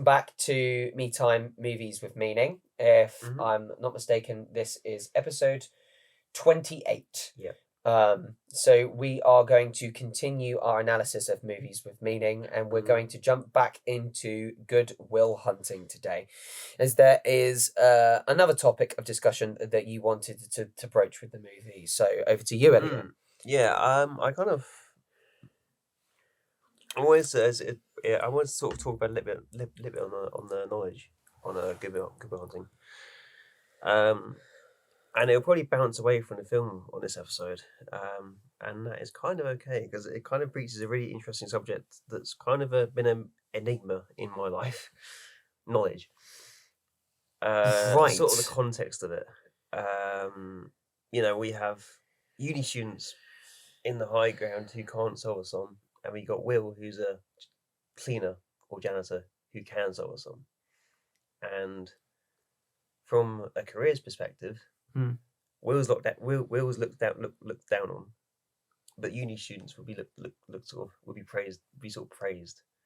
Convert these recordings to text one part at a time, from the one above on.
welcome back to Me Time Movies with Meaning. If Mhm. I'm not mistaken, this is episode 28. Yeah. So we are going to continue our analysis of movies with meaning, and we're going to jump back into Good Will Hunting today, as there is another topic of discussion that you wanted to broach with the movie. So over to you, Elliot. Yeah, I kind of always I want to sort of talk about a little bit on the knowledge on good Will Hunting. And it'll probably bounce away from the film on this episode. And that is kind of okay because it kind of breaches a really interesting subject that's kind of been an enigma in my life. Knowledge. Sort of the Right. context of it. We have uni students in the high ground who can't solve a sum, and we got Will, who's a cleaner or janitor who can solve a sum. And from a careers perspective, Will's looked at Will's looked down on, but uni students would be looked sort of would be praised,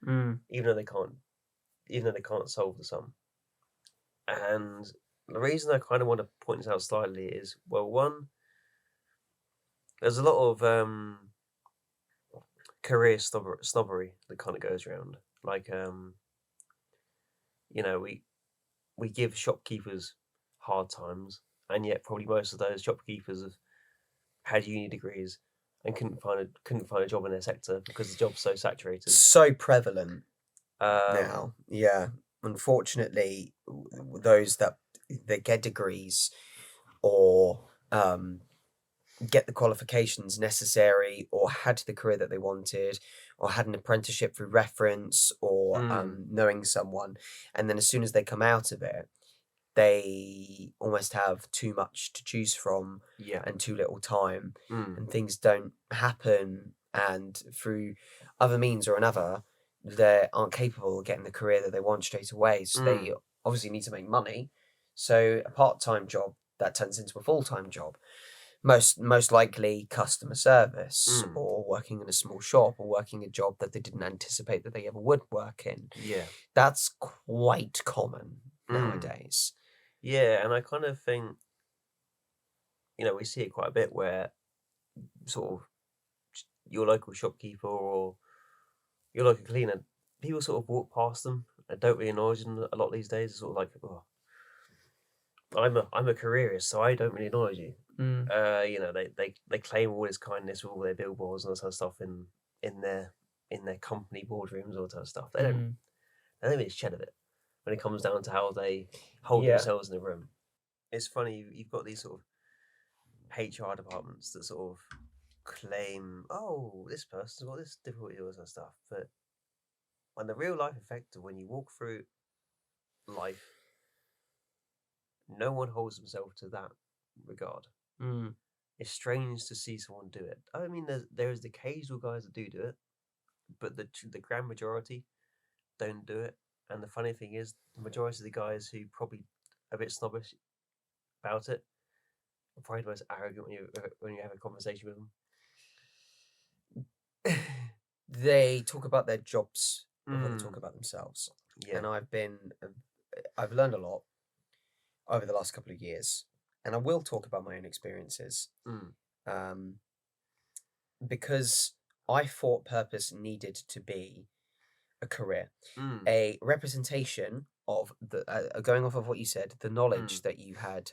even though they can't solve the sum. And the reason I kind of want to point this out slightly is, well, one, there's a lot of career snobbery that kind of goes around. Like, we give shopkeepers hard times, and yet probably most of those shopkeepers have had uni degrees and couldn't find a job in their sector because the job's so saturated. So prevalent Um, now. Yeah. Unfortunately, those that get degrees or get the qualifications necessary or had the career that they wanted or had an apprenticeship through reference or knowing someone, and then as soon as they come out of it, they almost have too much to choose from yeah. and too little time, and things don't happen, and through other means or another they aren't capable of getting the career that they want straight away, so they obviously need to make money, so a part-time job that turns into a full-time job, most likely customer service or working in a small shop or working a job that they didn't anticipate that they ever would work in. Yeah. That's quite common nowadays. Yeah, and I kind of think, we see it quite a bit where sort of your local shopkeeper or your local cleaner, people sort of walk past them and don't really acknowledge them a lot these days. It's sort of like, oh, I'm a careerist, so I don't really acknowledge you. They claim all this kindness with all their billboards and all that sort of stuff in their company boardrooms, all that sort of stuff. They don't really shed of it when it comes down to how they hold themselves in the room. It's funny, you've got these sort of HR departments that sort of claim, oh, this person's got this difficulty or that stuff, but when the real life effect of when you walk through life, no one holds themselves to that regard. It's strange to see someone do it. I mean, there's the occasional guys that do it, but the grand majority don't do it. And the funny thing is, the majority of the guys who probably a bit snobbish about it are probably the most arrogant when you have a conversation with them. They talk about their jobs before they talk about themselves. Yeah. And I've learned a lot over the last couple of years, and I will talk about my own experiences. Because I thought purpose needed to be a career, a representation of the going off of what you said, the knowledge that you had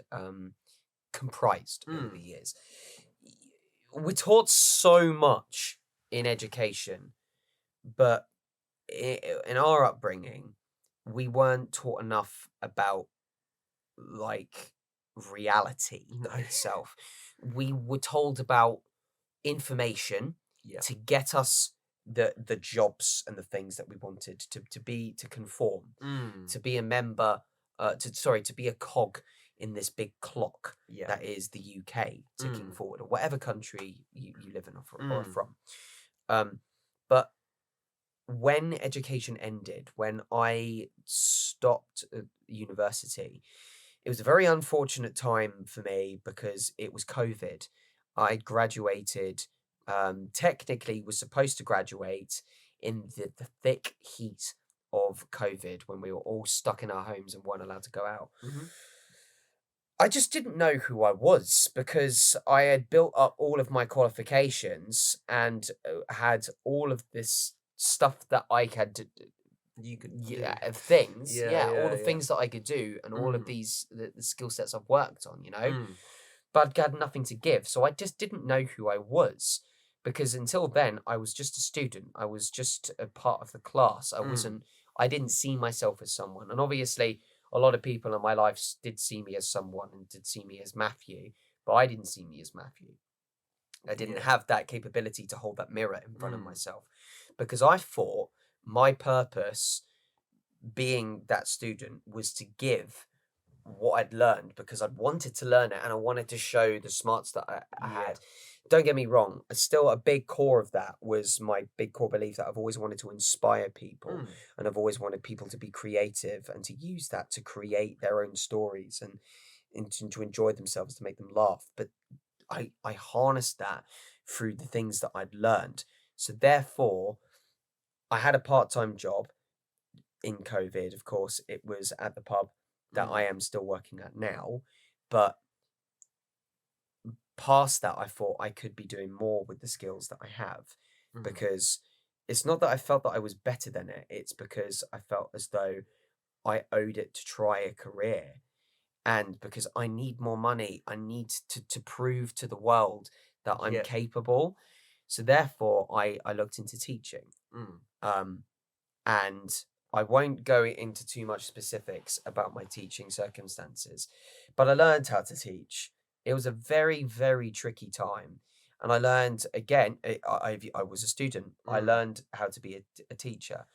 comprised over the years. We're taught so much in education, but in our upbringing, we weren't taught enough about like reality itself. We were told about information to get us the jobs and the things that we wanted to conform, to be a member, to be a cog in this big clock that is the UK ticking forward, or whatever country you live in or are from. But when education ended, when I stopped at university, it was a very unfortunate time for me because it was COVID. I graduated, technically was supposed to graduate in the thick heat of COVID, when we were all stuck in our homes and weren't allowed to go out, Mm-hmm. I just didn't know who I was because I had built up all of my qualifications and had all of this stuff that I had to, You could do. yeah, things, Yeah, yeah, all yeah, the yeah. things that I could do and all of Mm. these the skill sets I've worked on, Mm. but I had nothing to give. So I just didn't know who I was because until then I was just a student. I was just a part of the class. Mm. I didn't see myself as someone. And obviously a lot of people in my life did see me as someone and did see me as Matthew, but I didn't see me as Matthew. I didn't Yeah. have that capability to hold that mirror in front of Mm. myself because I thought my purpose being that student was to give what I'd learned because I'd wanted to learn it and I wanted to show the smarts that I Yeah. had. Don't get me wrong, still a big core of that was my big core belief that I've always wanted to inspire people Mm. and I've always wanted people to be creative and to use that to create their own stories and to enjoy themselves, to make them laugh. But I harnessed that through the things that I'd learned. So therefore, I had a part-time job in COVID. Of course, it was at the pub that I Mm. am still working at now. But past that, I thought I could be doing more with the skills that I have Mm. because it's not that I felt that I was better than it. It's because I felt as though I owed it to try a career. And because I need more money, I need to prove to the world that I'm Yeah. capable. So therefore, I looked into teaching. Mm. Um, and I won't go into too much specifics about my teaching circumstances, but I learned how to teach. It was a very, very tricky time. And I learned again, I was a student. I Mm. learned how to be a teacher.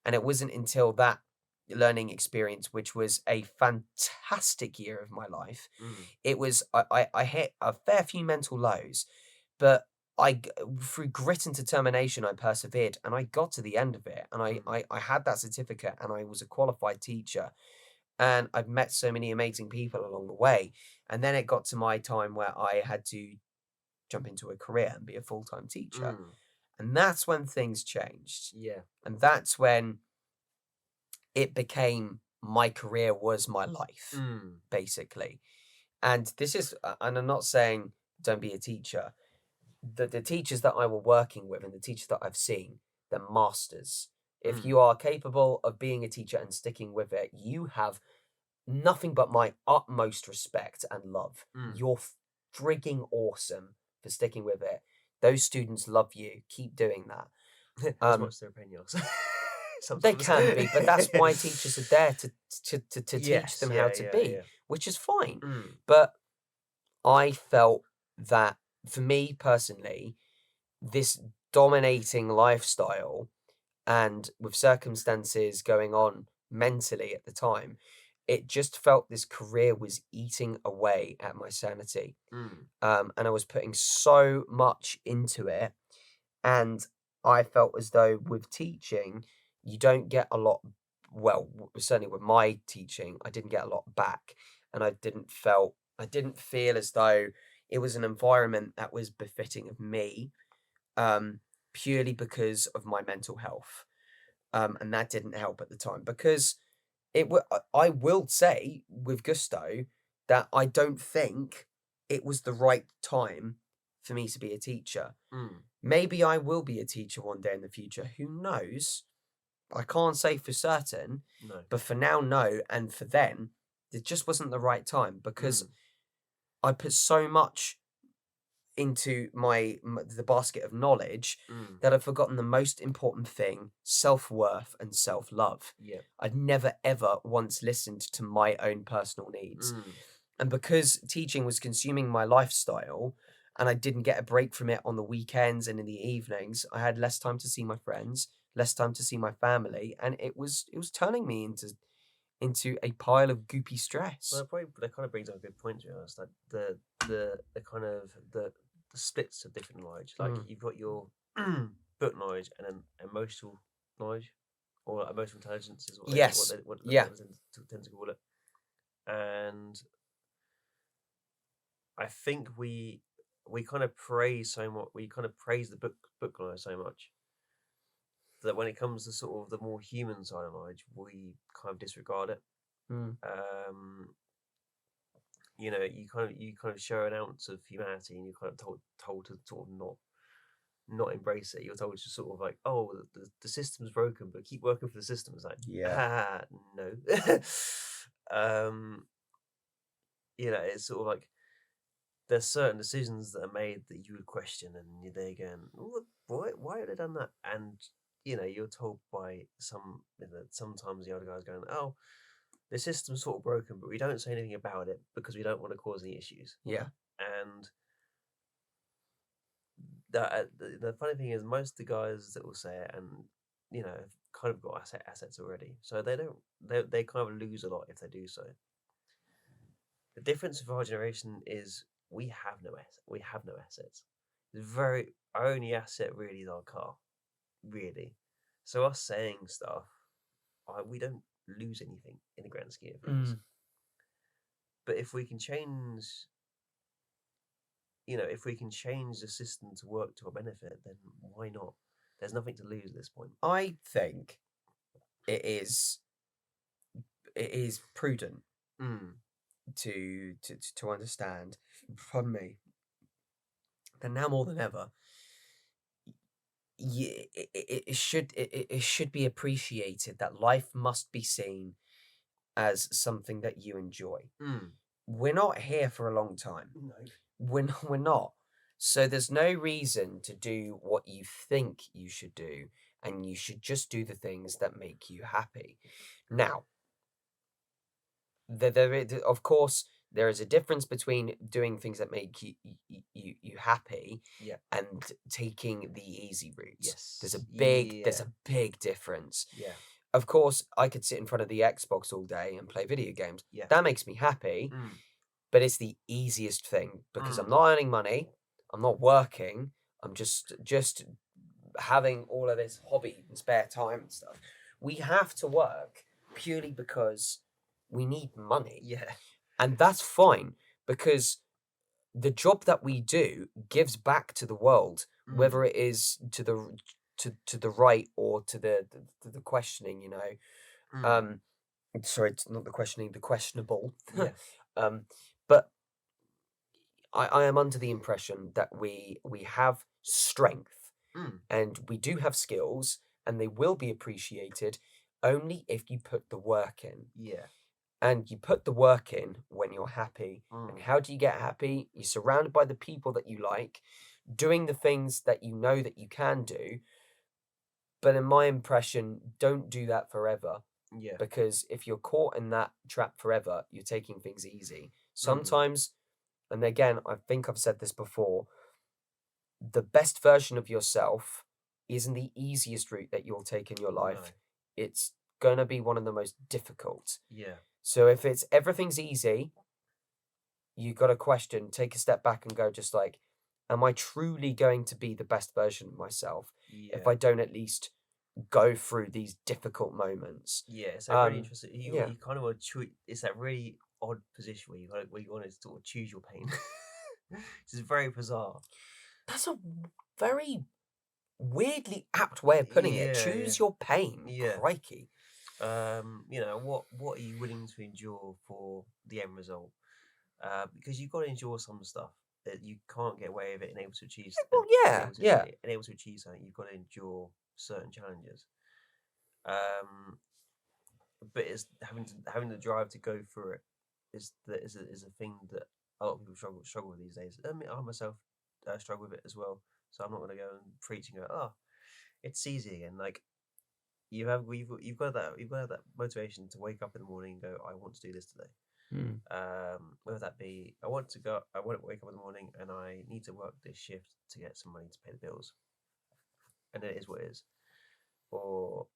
And it wasn't until that learning experience, which was a fantastic year of my life. Mm. It was, I hit a fair few mental lows, but through grit and determination, I persevered and I got to the end of it. And Mm. I had that certificate and I was a qualified teacher. And I've met so many amazing people along the way. And then it got to my time where I had to jump into a career and be a full time teacher. Mm. And that's when things changed. Yeah. And that's when it became my career was my life, Mm. basically. And this is, and I'm not saying don't be a teacher. The teachers that I were working with and the teachers that I've seen, they're masters. If Mm. you are capable of being a teacher and sticking with it, you have nothing but my utmost respect and love. Mm. You're frigging awesome for sticking with it. Those students love you. Keep doing that. As much as they're paying yours. They Sometimes. can be, but that's why teachers are there to teach Yes. them how Yeah. to Yeah. be, Yeah. which is fine. Mm. But I felt that for me personally, this dominating lifestyle and with circumstances going on mentally at the time, it just felt this career was eating away at my sanity. Mm. And I was putting so much into it. And I felt as though with teaching, you don't get a lot. Well, certainly with my teaching, I didn't get a lot back. And I didn't feel as though it was an environment that was befitting of me, um, purely because of my mental health. And that didn't help at the time because I will say with gusto that I don't think it was the right time for me to be a teacher. Mm. Maybe I will be a teacher one day in the future. Who knows? I can't say for certain, No. but for now, no. And for then, it just wasn't the right time because Mm. I put so much into the basket of knowledge Mm. that I've forgotten the most important thing: self-worth and self-love. Yeah. I'd never ever once listened to my own personal needs. Mm. And because teaching was consuming my lifestyle and I didn't get a break from it on the weekends and in the evenings, I had less time to see my friends, less time to see my family, and it was turning me into a pile of goopy stress. Well, that kind of brings up a good point to us. Like the kind of the splits of different knowledge. Like Mm. you've got your book knowledge and then emotional knowledge, or like emotional intelligence is Yes. what Yeah. they tend to call it. And I think we kind of praise so much. We kind of praise the book knowledge so much, that when it comes to sort of the more human side of knowledge, we kind of disregard it. Mm. You know, you kind of show an ounce of humanity, and you're kind of told to sort of not embrace it. You're told to sort of like, oh, the system's broken, but keep working for the system. It's like, Yeah. no. You know, it's sort of like there's certain decisions that are made that you would question, and you're there going, why have they done that? And you know, you're told by sometimes the other guys going, oh, the system's sort of broken, but we don't say anything about it because we don't want to cause any issues. Yeah. And the funny thing is, most of the guys that will say it, and you know, have kind of got assets already, so they kind of lose a lot if they do so. The difference with our generation is we have no assets. Our only asset really is our car, really. So us saying stuff, we don't lose anything in the grand scheme of things. But if we can change, you know, if we can change the system to work to our benefit, then why not? There's nothing to lose at this point. I think it is prudent to understand, pardon me, that now more than ever, it should be appreciated that life must be seen as something that you enjoy. We're not here for a long time. No. We're not. So there's no reason to do what you think you should do, and you should just do the things that make you happy. Now, of course, there is a difference between doing things that make you happy, and taking the easy route. Yes. There's a big difference. Yeah. Of course, I could sit in front of the Xbox all day and play video games. Yeah. That makes me happy, but it's the easiest thing because I'm not earning money, I'm not working, I'm just having all of this hobby and spare time and stuff. We have to work purely because we need money. Yeah. And that's fine because the job that we do gives back to the world, whether it is to the right or to the questioning, you know. Sorry, it's not the questioning, the questionable. Yeah. But I am under the impression that we have strength and we do have skills, and they will be appreciated only if you put the work in. Yeah. And you put the work in when you're happy. And how do you get happy? You're surrounded by the people that you like, doing the things that you know that you can do. But in my impression, don't do that forever. Yeah. Because if you're caught in that trap forever, you're taking things easy. Sometimes, and again, I think I've said this before, the best version of yourself isn't the easiest route that you'll take in your life. No. It's going to be one of the most difficult. Yeah. So if it's everything's easy, you got to question, take a step back and go just like, am I truly going to be the best version of myself if I don't at least go through these difficult moments? Yeah, it's really interesting. You kind of want to choose. It's that really odd position where you want to sort of choose your pain. It's very bizarre. That's a very weirdly apt way of putting it. Choose your pain. Yeah. Crikey. You know, what are you willing to endure for the end result? Because you've got to endure some stuff that you can't get away with it and able to achieve. Well, and able to achieve something, you've got to endure certain challenges. But it's having the drive to go through it is a thing that a lot of people struggle with these days. I myself struggle with it as well. So I'm not going to go and preach and go, oh, it's easy again. Like you've got that motivation to wake up in the morning and go, I want to do this today. Whether that be I want to wake up in the morning and I need to work this shift to get some money to pay the bills, and it is what it is, or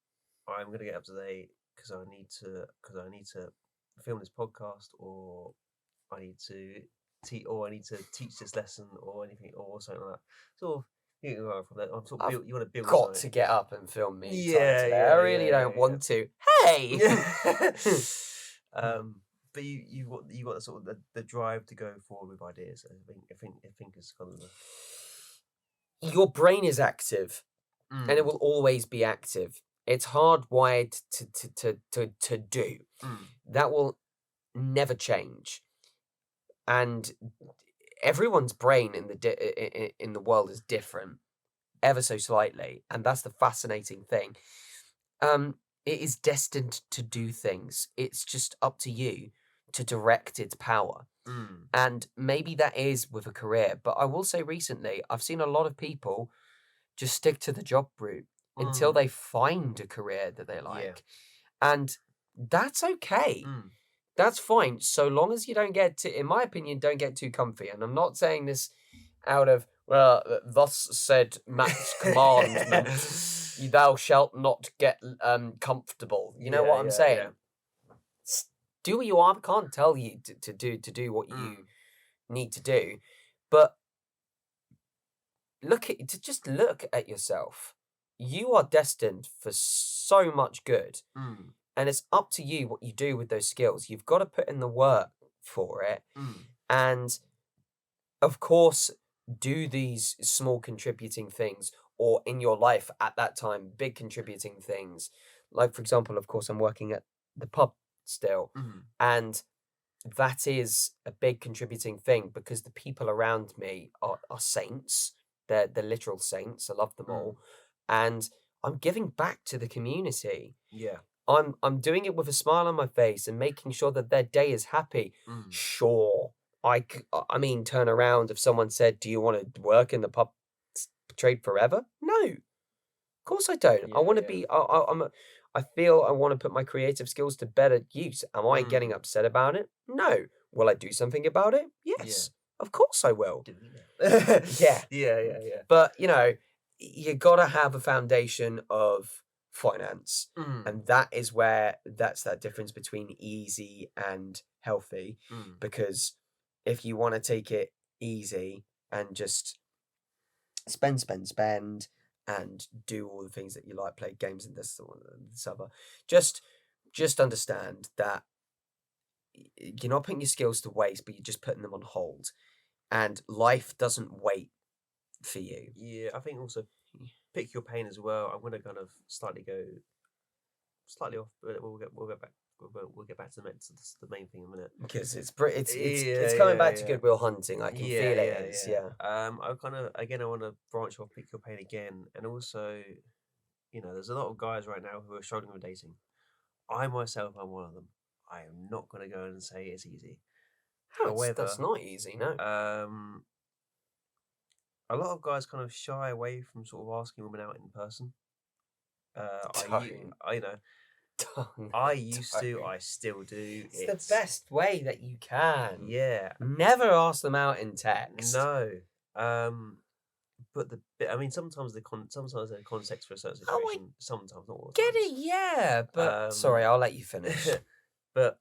I'm going to get up today because I need to film this podcast, or I need to teach this lesson or anything or something like that. Sort of you can go from that. You want to build. Got to get up and film me. I really don't want to. Hey. But you've got the sort of the drive to go forward with ideas. I think it's kind of your brain is active and it will always be active. It's hardwired to do. That will never change. And everyone's brain in the world is different, ever so slightly, and that's the fascinating thing. It is destined to do things. It's just up to you to direct its power. And maybe that is with a career. But I will say recently, I've seen a lot of people just stick to the job route until they find a career that they like. And that's okay. That's fine, so long as you don't get in my opinion, don't get too comfy. And I'm not saying this out of, well, thus said Matt's commandment, thou shalt not get comfortable. You know what I'm saying? Do what you are. I can't tell you to do what you need to do, but just look at yourself. You are destined for so much good. And it's up to you what you do with those skills. You've got to put in the work for it. And of course, do these small contributing things, or in your life at that time, big contributing things. Like, for example, of course, I'm working at the pub still. And that is a big contributing thing because the people around me are saints. They're literal saints. I love them all. And I'm giving back to the community. I'm doing it with a smile on my face and making sure that their day is happy. Sure, I mean, turn around if someone said, "Do you want to work in the pub trade forever?" No, of course I don't. I want to be. I feel I want to put my creative skills to better use. Am I getting upset about it? No. Will I do something about it? Yes, of course I will. Yeah. But you gotta have a foundation of finance, and that is where that's that difference between easy and healthy. Because if you want to take it easy and just spend and do all the things that you like, play games and this other, just understand that you're not putting your skills to waste, but you're just putting them on hold, and life doesn't wait for you. I think also pick your pain as well. I'm going to kind of slightly off, but we'll get back. We'll get back to the main thing in a minute, because it's coming back to Good Will Hunting. I can feel it. I want to branch off, pick your pain again, and also, there's a lot of guys right now who are struggling with dating. I myself am one of them. I am not going to go and say it's easy. However, that's not easy. No. A lot of guys kind of shy away from sort of asking women out in person. I used to. I still do. It's the best way that you can. Yeah. Never ask them out in text. No. But sometimes the context for a certain situation. Sometimes, not all the time. Get it? Yeah. But sorry, I'll let you finish. But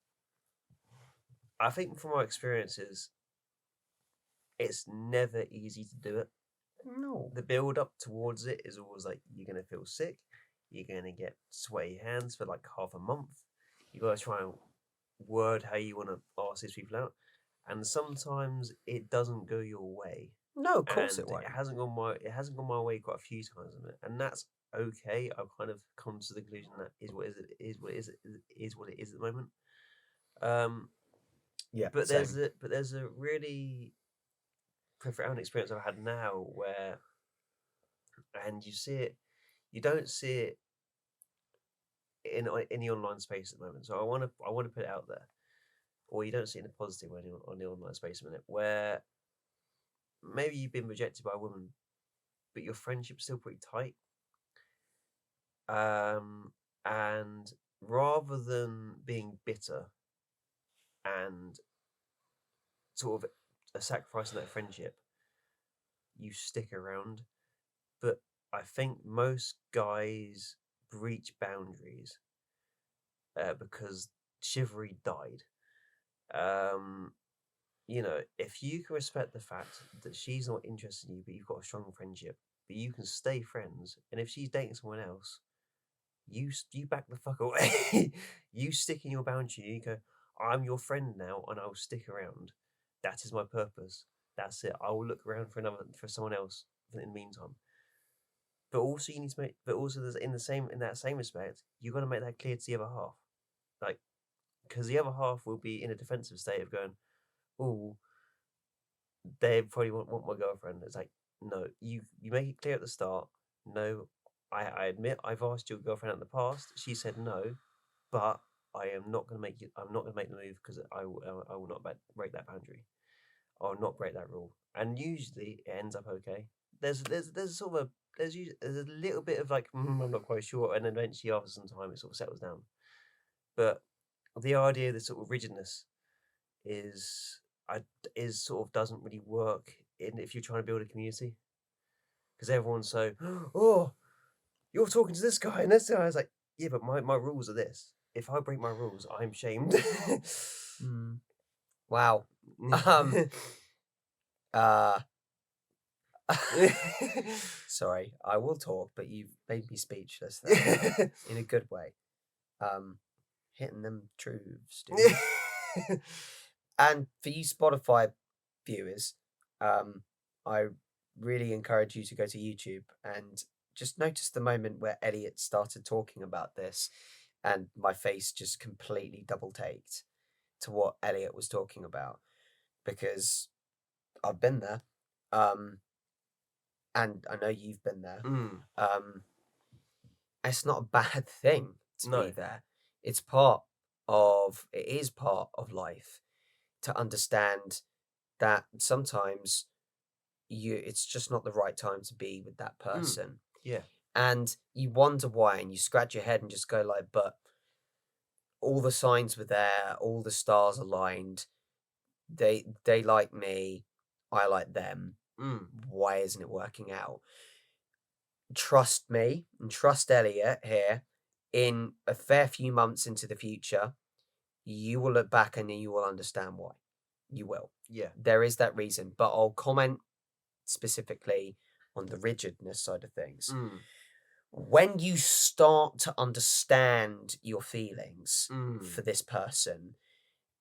I think from my experiences, it's never easy to do it. No. The build up towards it is always like you're gonna feel sick. You're going to get sweaty hands for like half a month. You got to try and word how you want to ask these people out. And sometimes it doesn't go your way. No, of course it won't. It hasn't gone my way quite a few times, and that's okay. I've kind of come to the conclusion that is what it is at the moment. But there's a really profound experience I've had now where, and you see it. You don't see it in the online space at the moment. So I want to put it out there, or you don't see it in a positive way on the online space at the minute, where maybe you've been rejected by a woman, but your friendship's still pretty tight. And rather than being bitter and sort of a sacrifice in that friendship, you stick around. But I think most guys breach boundaries because chivalry died. If you can respect the fact that she's not interested in you, but you've got a strong friendship, but you can stay friends, and if she's dating someone else, you back the fuck away. You stick in your boundary. You go, I'm your friend now, and I'll stick around. That is my purpose. That's it. I will look around for someone else in the meantime. But also you need to make. But also there's in that same respect, you got to make that clear to the other half, like because the other half will be in a defensive state of going, oh, they probably want my girlfriend. It's like, no, you make it clear at the start. No, I admit I've asked your girlfriend in the past. She said no, but I am not going to make you. I'm not going to make the move because I will not break that boundary. I will not break that rule. And usually it ends up okay. There's sort of a there's a little bit of like I'm not quite sure, and then eventually after some time it sort of settles down. But the idea of this sort of rigidness is is sort of doesn't really work in if you're trying to build a community because everyone's so oh you're talking to this guy and this guy is like yeah but my rules are this if I break my rules I'm shamed. Wow. Uh sorry, I will talk, but you've made me speechless there, in a good way. Hitting them truths, dude. And for you Spotify viewers, I really encourage you to go to YouTube and just notice the moment where Elliot started talking about this, and my face just completely double taked to what Elliot was talking about, because I've been there, and I know you've been there. It's not a bad thing to be No. there. It is part of life to understand that sometimes it's just not the right time to be with that person. Yeah. And you wonder why, and you scratch your head and just go like, but all the signs were there, all the stars aligned. They like me, I like them. Why isn't it working out? Trust me and trust Elliot here. In a fair few months into the future, you will look back and you will understand why. You will. Yeah. There is that reason, but I'll comment specifically on the rigidness side of things. When you start to understand your feelings for this person,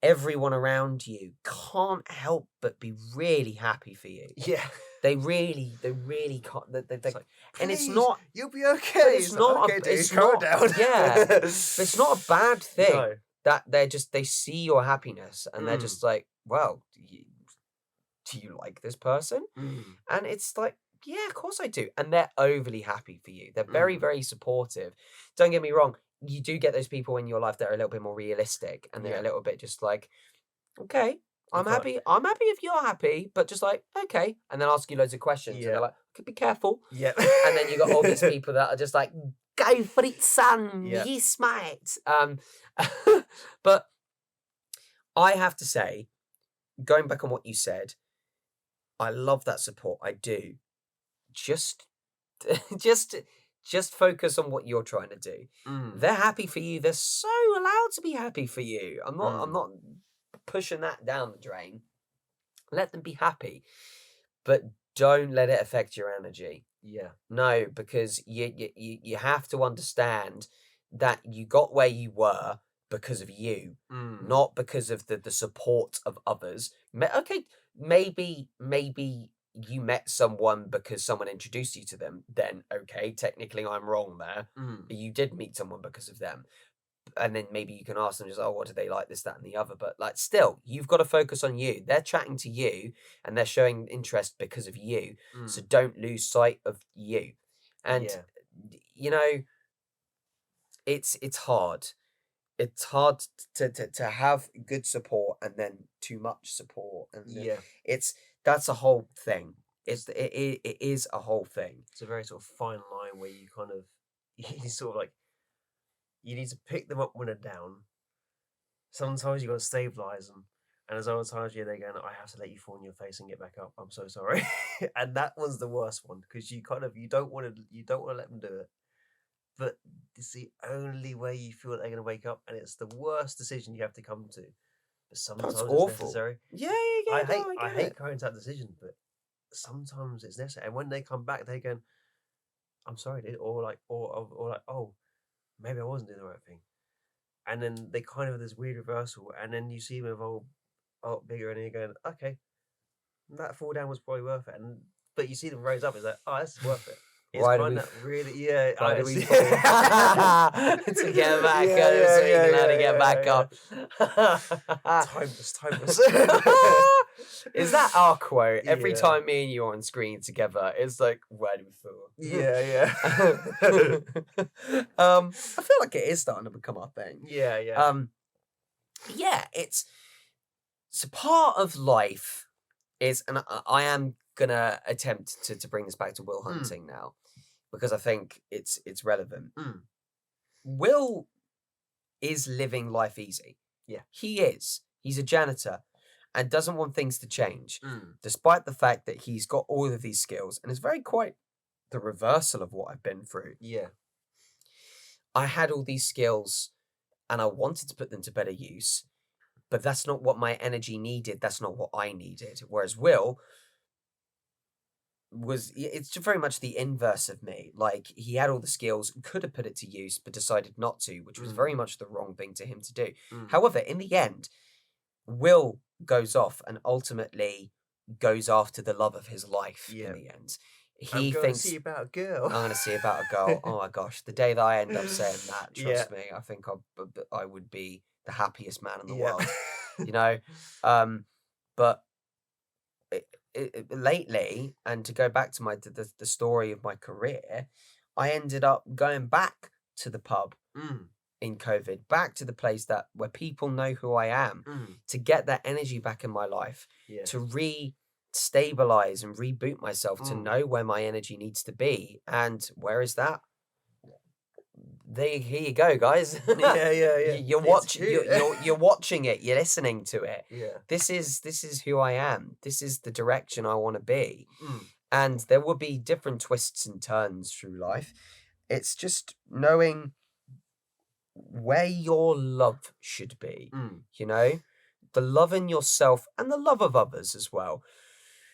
everyone around you can't help but be really happy for you. Yeah. They really can't. They, like, and it's not. You'll be okay. But it's not. Okay, dude, it's calm not. down. Yeah, but it's not a bad thing. No. That they see your happiness and they're just like, well, do you like this person? And it's like, yeah, of course I do. And they're overly happy for you. They're very, very supportive. Don't get me wrong. You do get those people in your life that are a little bit more realistic and they're a little bit just like, okay, I'm happy. I'm happy if you're happy, but just like, okay. And then ask you loads of questions. And they're like, okay, be careful. Yeah. And then you got all these people that are just like, go for it, son. Yeah. Yes, mate. But I have to say, going back on what you said, I love that support. I do. Just focus on what you're trying to do. They're happy for you. They're so allowed to be happy for you. I'm not pushing that down the drain. Let them be happy, but don't let it affect your energy. Yeah. No, because you have to understand that you got where you were because of you, not because of the support of others. Okay, maybe you met someone because someone introduced you to them. Then okay, technically I'm wrong there. You did meet someone because of them. And then maybe you can ask them just, oh, what do they like, this, that, and the other. But like, still, you've got to focus on you. They're chatting to you and they're showing interest because of you. So don't lose sight of you. And you know, it's hard. It's hard to have good support and then too much support. And that's a whole thing. It is a whole thing. It's a very sort of fine line where you kind of you sort of like you need to pick them up when they're down. Sometimes you got to stabilize them, and there's other times they're going, I have to let you fall on your face and get back up. I'm so sorry. And that one's the worst one because you don't want to let them do it, but it's the only way you feel that they're going to wake up, and it's the worst decision you have to come to. But sometimes That's it's awful. necessary. Yeah, I hate coming to that decision, but sometimes it's necessary. And when they come back, they go, I'm sorry, dude, or like, oh, maybe I wasn't doing the right thing. And then they kind of have this weird reversal, and then you see them evolve bigger, and you're going, okay, that fall down was probably worth it. But you see them rise up, it's like, oh, this is worth it. It's Why do kind we of really, yeah. why do we See. fall? To get back Yeah, up, yeah, so you yeah, can learn to yeah, get yeah, back yeah. up. Timeless, timeless. Is that our quote? Every Yeah, time me and you are on screen together, it's like, where do we fall? yeah, yeah. I feel like it is starting to become our thing. Yeah, yeah. Yeah, it's so part of life is, and I am gonna attempt to bring this back to Will Mm, Hunting now because I think it's relevant. mm, Will is living life easy. yeah. He is. He's a janitor and doesn't want things to change, Mm, despite the fact that he's got all of these skills and is very quite the reversal of what I've been through. yeah. I had all these skills and I wanted to put them to better use, but that's not what my energy needed. That's not what I needed. Whereas Will it's very much the inverse of me. Like he had all the skills, could have put it to use, but decided not to, which was very Mm, much the wrong thing to him to do. mm, However, in the end, Will goes off and ultimately goes after the love of his life in yeah. the end. I'm He going to see thinks, about a I'm girl. going to see about a girl. Oh my gosh, the day that I end up saying that, Yeah, trust me, I think I would be the happiest man in the yeah. world, you know? Um, but lately, and to go back to the story of my career, I ended up going back to the pub Mm, in COVID, back to the place that where people know who I am, mm, to get that energy back in my life, yeah. to stabilize and reboot myself, to Mm. know where my energy needs to be. And where is that? There, here you go, guys. Yeah, yeah, yeah. You're It's watching. here. You're watching it. You're listening to it. Yeah. This is who I am. This is the direction I want to be. Mm, And there will be different twists and turns through life. It's just knowing where your love should be, mm, you know, the love in yourself and the love of others as well.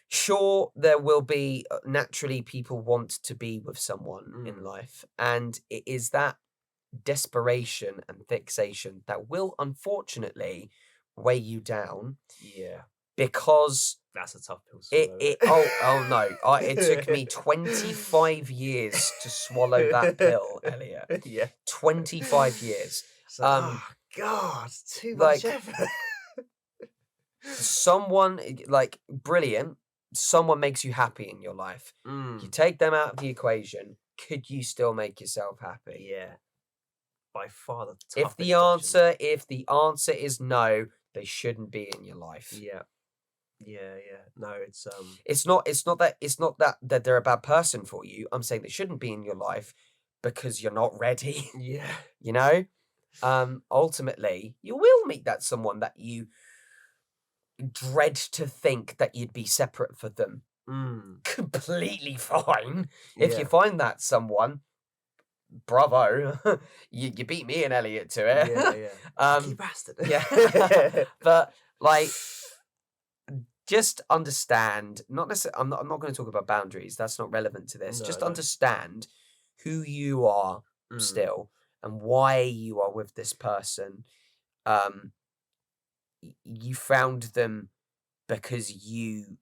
Sure, there will be naturally people want to be with someone in mm. life, and it is that desperation and fixation that will unfortunately weigh you down Yeah. because That's a tough pill to it swallow, it isn't oh no, it took me it? 25 years to swallow that pill, Elliot. Yeah. 25 years. So, oh God, too much Like effort. someone like brilliant, someone makes you happy in your life. You Mm, take them out of the equation, could you still make yourself happy? yeah. By far the If the toughest question. answer is no, they shouldn't be in your life. Yeah. Yeah, yeah. No, it's It's not that they're a bad person for you. I'm saying they shouldn't be in your life because you're not ready, yeah. you know? Ultimately, you will meet that someone that you dread to think that you'd be separate for them. Mm, Completely fine. If you yeah. find that someone, bravo. You beat me and Elliot to Yeah, it. yeah. Lucky um bastard. yeah. But like just understand, not necessarily I'm not going to talk about boundaries. That's not relevant to this. No, Just no. understand who you are Mm, still and why you are with this person. Um you found them because you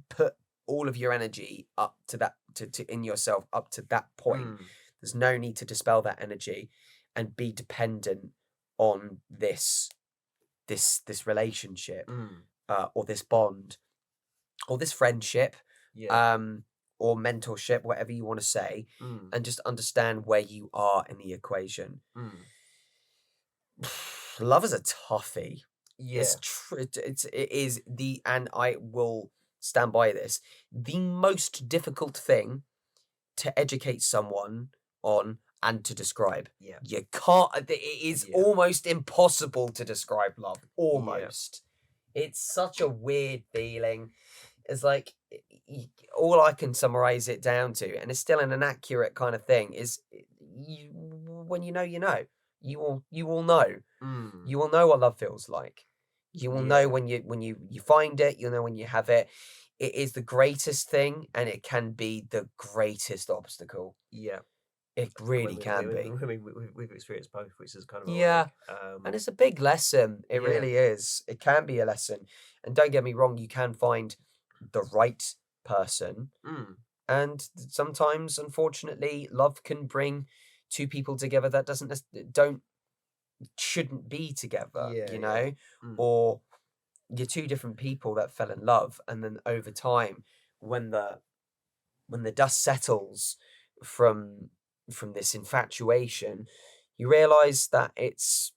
put all of your energy up to that to in yourself up to that point. mm, There's no need to dispel that energy and be dependent on this relationship, mm. or this bond or this friendship, Yeah. um or mentorship, whatever you want to say, Mm, and just understand where you are in the equation. mm. Love is a toughie. Yeah. It is the, and I will stand by this, the most difficult thing to educate someone on and to describe. Yeah. You can't, it is Yeah. almost impossible to describe love. Yeah. Almost. It's such a weird feeling. It's like all I can summarize it down to, and it's still an inaccurate kind of thing, is when you know, you know. You will know. Mm. You will know what love feels like. You will know Yeah. when you find it. You'll know when you have it. It is the greatest thing, and it can be the greatest obstacle. Yeah. It really can be. We've experienced both, which is kind of Yeah, ironic. and it's a big lesson. It Yeah. really is. It can be a lesson. And don't get me wrong, you can find the right person Mm. And sometimes, unfortunately, love can bring two people together that shouldn't be together, Yeah, you yeah. know? Or you're two different people that fell in love, and then over time, when the dust settles from this infatuation, you realize that it's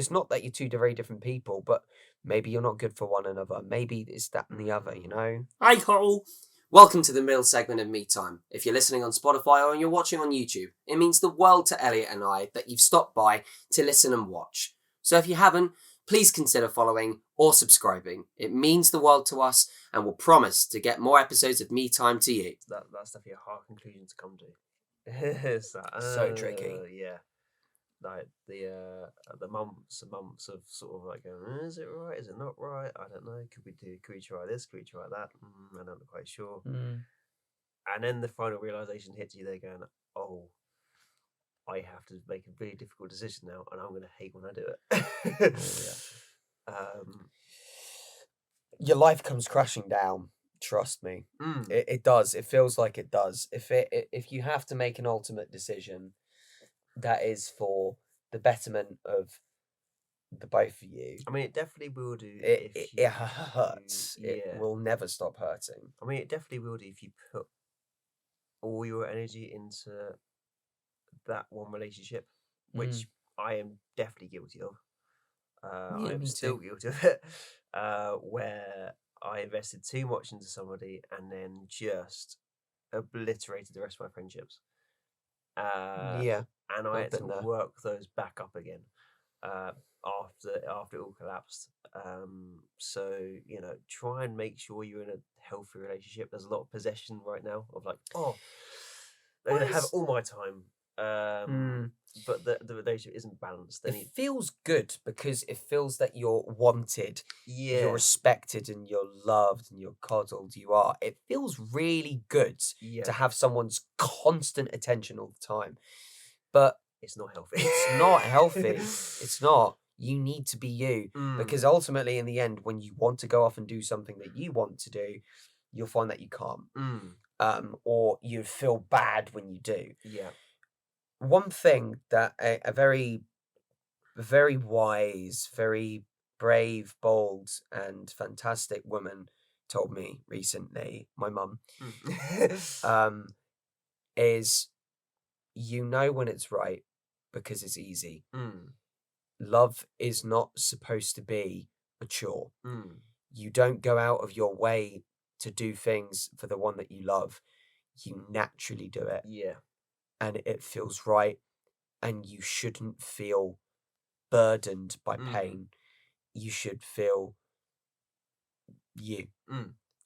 not that you're two very different people, but maybe you're not good for one another. Maybe it's that and the other, you know? Hi, Cole. Welcome to the middle segment of Me Time. If you're listening on Spotify or you're watching on YouTube, it means the world to Elliot and I that you've stopped by to listen and watch. So if you haven't, please consider following or subscribing. It means the world to us, and we'll promise to get more episodes of Me Time to you. That's definitely a hard conclusion to come to. It's that, So tricky. Yeah. Like the months and months of sort of like going, is it right? Is it not right? I don't know. Could we try this? Could we try that? I'm not quite sure. And then the final realization hits you. They're going, oh, I have to make a really difficult decision now, and I'm going to hate when I do it. Your life comes crashing down. Trust me, it does. It feels like it does. If you have to make an ultimate decision that is for the betterment of the both of you, I mean, it definitely will do. It hurts. Yeah. It will never stop hurting. I mean, it definitely will do if you put all your energy into that one relationship, which I am definitely guilty of. Yeah, I'm me still too. guilty of it, where I invested too much into somebody and then just obliterated the rest of my friendships. Yeah, And I had to been there. work those back up again after it all collapsed. So try and make sure you're in a healthy relationship. There's a lot of possession right now of like, oh, they're gonna have all my time. But the relationship isn't balanced. It feels good because it feels that you're wanted, you're respected, and you're loved, and you're coddled. It feels really good to have someone's constant attention all the time. But it's not healthy. It's not healthy. It's not. You need to be you. Because ultimately, in the end, when you want to go off and do something that you want to do, you'll find that you can't. Or you feel bad when you do. Yeah. One thing that a very, very wise, very brave, bold, and fantastic woman told me recently, my mum, is you know when it's right because it's easy. Love is not supposed to be a chore. You don't go out of your way to do things for the one that you love. You naturally do it. Yeah. And it feels right. And you shouldn't feel burdened by pain. You should feel you.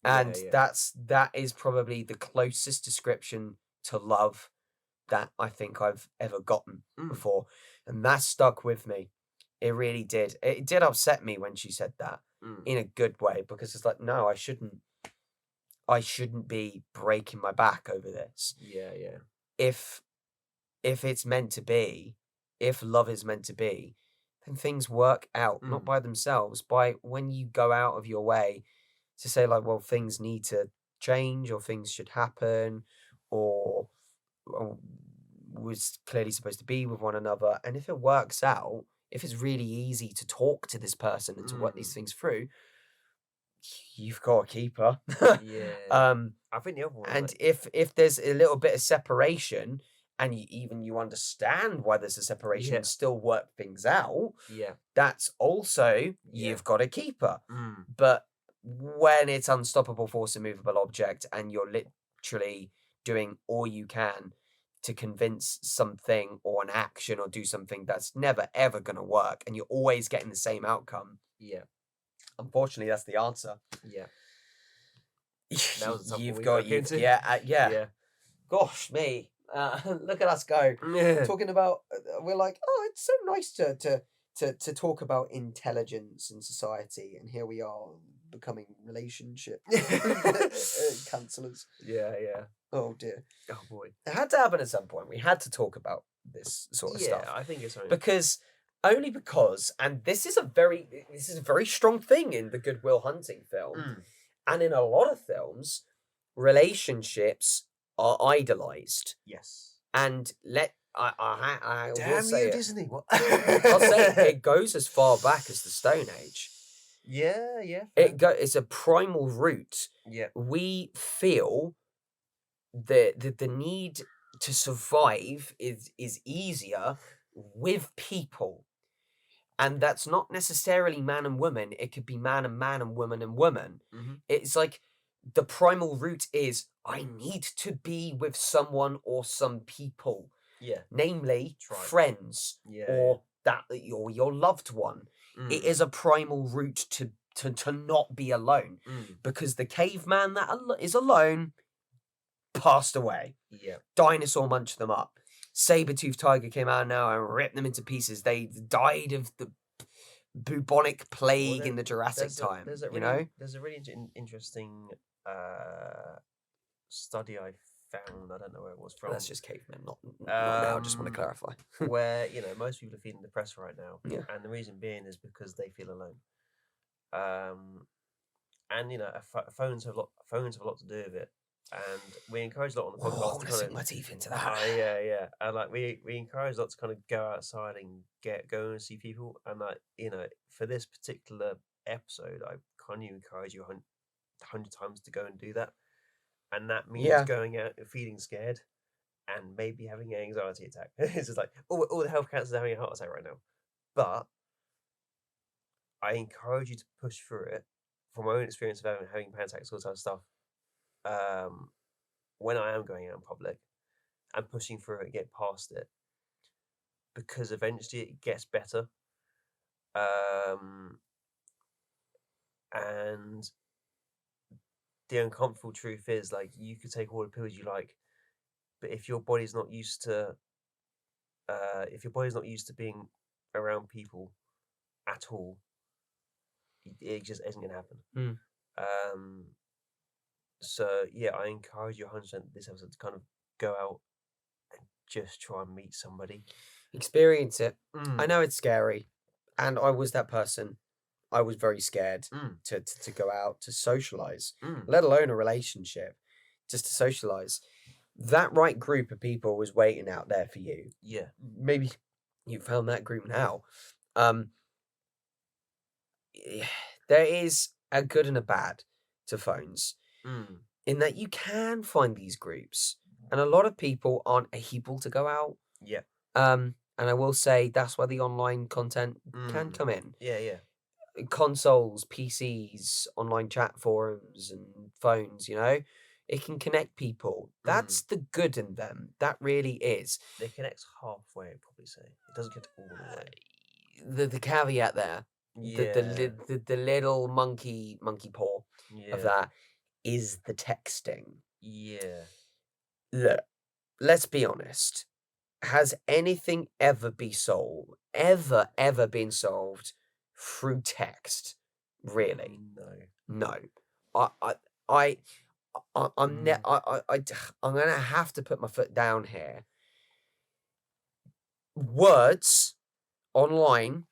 And that is probably the closest description to love that I think I've ever gotten before. And that stuck with me. It really did. It did upset me when she said that in a good way, because it's like, no, I shouldn't be breaking my back over this. Yeah. If it's meant to be, if love is meant to be, then things work out, not by themselves, by when you go out of your way to say like, well, things need to change, or things should happen, or was clearly supposed to be with one another. And if it works out, if it's really easy to talk to this person and to work these things through, you've got a keeper. Yeah. I think the other one. And if there's a little bit of separation, and you understand why there's a separation and still work things out, that's also you've got a keeper. But when it's unstoppable force immovable object, and you're literally doing all you can to convince something or an action or do something that's never ever going to work, and you're always getting the same outcome, unfortunately that's the answer. That was a tough you've one got we into. yeah. Gosh me, look at us go. Talking about we're like, oh, it's so nice to talk about intelligence in society, and here we are becoming relationship counselors. Yeah. Oh dear. Oh boy. It had to happen at some point. We had to talk about this sort of stuff. Yeah, I think it's because, and this is a very strong thing in the Good Will Hunting film, and in a lot of films, relationships are idolized. Yes. And I will Damn say you, it. Disney. What? I'll say it goes as far back as the Stone Age. Yeah, fair. It's a primal root. Yeah. We feel the need to survive is easier with people. And that's not necessarily man and woman. It could be man and man and woman and woman. Mhm. It's like the primal root is I need to be with someone or some people, Yeah. namely Tribe. friends Yeah. or your loved one. It is a primal root to not be alone, because the caveman that is alone passed away. Yeah. Dinosaur munched them up. Saber-toothed tiger came out now and ripped them into pieces. They died of the bubonic plague in the Jurassic time. There's a really interesting study I found. I don't know where it was from. That's just cavemen, not now. I just want to clarify. Where most people are feeling depressed right now, Yeah. and the reason being is because they feel alone. And phones have a lot to do with it. And we encourage a lot on the podcast. I want to sink my teeth into that. Yeah. And we encourage a lot to kind of go outside and go and see people. And for this particular episode, I kind of encourage you 100 times to go and do that. And that means going out and feeling scared and maybe having an anxiety attack. It's just like all the health counselors are having a heart attack right now. But I encourage you to push through it. From my own experience of having panic attacks, all that type of stuff. When I am going out in public and pushing through it, get past it, because eventually it gets better. And the uncomfortable truth is, like, you could take all the pills you like, but if your body's not used to being around people at all, it just isn't gonna happen. So yeah, I encourage you 100% this episode to kind of go out and just try and meet somebody. Experience it. I know it's scary, and I was that person. I was very scared to go out to socialize, let alone a relationship, just to socialize. That right group of people was waiting out there for you. Yeah. Maybe you found that group now. There is a good and a bad to phones, in that you can find these groups, and a lot of people aren't able to go out. Yeah. And I will say that's where the online content can come in. Yeah. Consoles, PCs, online chat forums, and phones, it can connect people. That's the good in them. That really is. It connects halfway, I'd probably say. It doesn't get all the way. The caveat there, the little monkey paw of that is the texting. Yeah. Look, let's be honest. Has anything ever been solved through text? Really? No. I'm gonna have to put my foot down here. Words online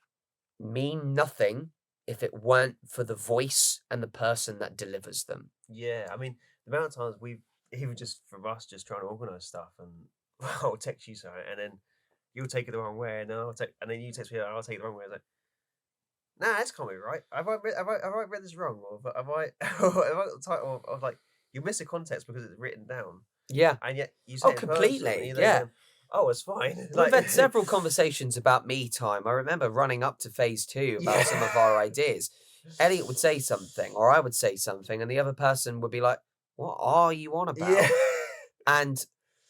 mean nothing if it weren't for the voice and the person that delivers them. Yeah, I mean, the amount of times even just from us just trying to organise stuff, and I'll text you something, and then you'll take it the wrong way, and then you text me, and I'll take it the wrong way. I was like, nah, this can't be right. Have I read this wrong, or have I have I got the title of like, you miss the context because it's written down. Yeah, and yet you say completely. Yeah. Oh, it's fine. We've had several conversations about me time. I remember running up to phase 2 about some of our ideas. Elliott would say something, or I would say something, and the other person would be like, what are you on about? Yeah. And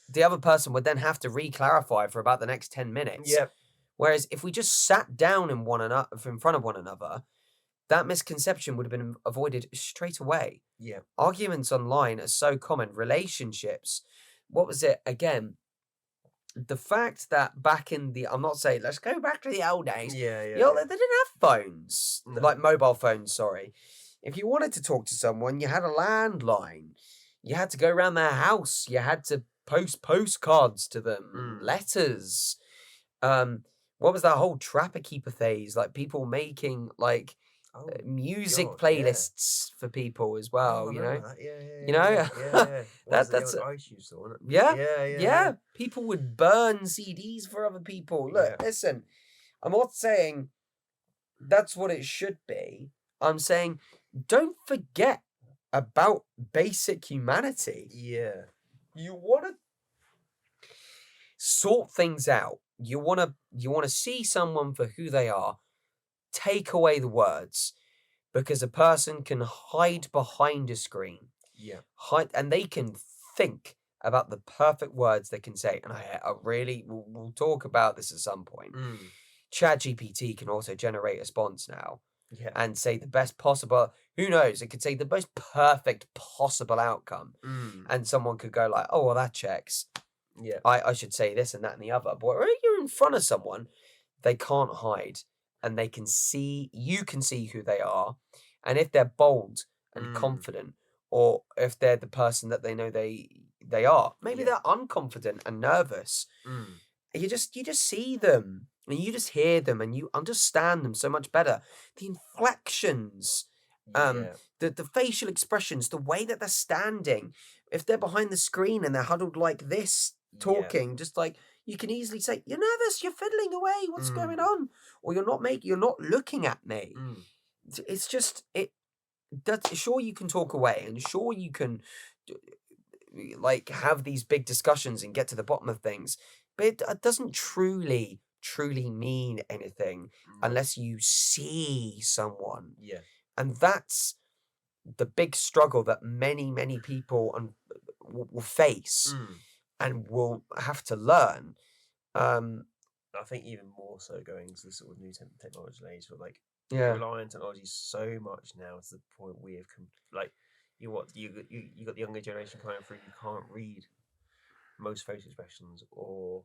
the other person would then have to re-clarify for about the next 10 minutes. Yep. Whereas if we just sat down in front of one another, that misconception would have been avoided straight away. Yeah. Arguments online are so common. Relationships. What was it again? The fact that back in I'm not saying let's go back to the old days. Yeah. They didn't have phones, like mobile phones. Sorry, if you wanted to talk to someone, you had a landline. You had to go around their house. You had to post postcards to them, letters. What was that whole trapper keeper phase? Like people making like Oh music God, yeah. playlists for people as Oh, I well. remember that. Yeah, yeah, You yeah, know, yeah, yeah, yeah. Was the that's iTunes store, wasn't it? yeah, Yeah, yeah, yeah, yeah. People would burn CDs for other people. Look, yeah, listen, I'm not saying that's what it should be. I'm saying don't forget about basic humanity. yeah. You want to sort things out. You want to see someone for who they are. Take away the words because a person can hide behind a screen. Yeah. Hide and they can think about the perfect words they can say. And I really we'll talk about this at some point. Mm. ChatGPT can also generate a response now Yeah. and say the best possible. Who knows? It could say the most perfect possible outcome, Mm. and someone could go like, "Oh, well, that checks. Yeah. I should say this and that and the other." But when you're in front of someone, they can't hide, and they can see. You can see who they are, and if they're bold and Mm. confident, or if they're the person that they know they are, maybe Yeah. they're unconfident and nervous. Mm. You just see them and you just hear them and you understand them so much better. The inflections, Yeah. the facial expressions, the way that they're standing. If they're behind the screen and they're huddled like this, Yeah. talking, just like you can easily say, "You're nervous. You're fiddling away. What's going Mm. on?" Or you're not looking at me. Mm. It's just it. That's sure you can talk away and sure you can like have these big discussions and get to the bottom of things, but it doesn't truly mean anything No. unless you see someone. Yeah. And that's the big struggle that many people will face Mm. and will have to learn. I think even more so going into the sort of new technology age, but like we Yeah, rely on technology so much now to the point we have like you got the younger generation coming through who can't read most facial expressions or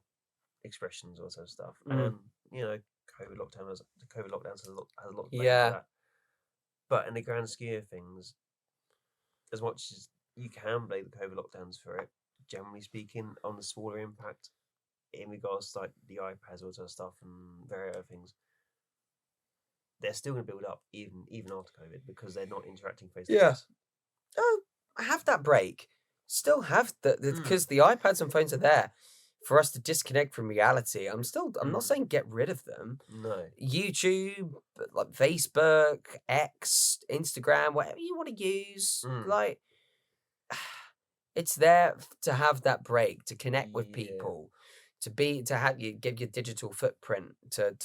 expressions or sort of stuff, mm, and you know COVID lockdowns has a lot to blame for yeah, that. But in the grand scheme of things, as much as you can blame the COVID lockdowns for it, generally speaking, on the smaller impact in regards to like the iPads or sort of stuff and various other things, they're still going to build up even after COVID because they're not interacting face to yeah. face. Oh, have that break. Still have Mm, because the iPads and phones are there for us to disconnect from reality. I'm not mm, saying get rid of them. no. YouTube, like Facebook, X, Instagram, whatever you want to use, Mm, like it's there to have that break, to connect with yeah. people, to have you give your digital footprint to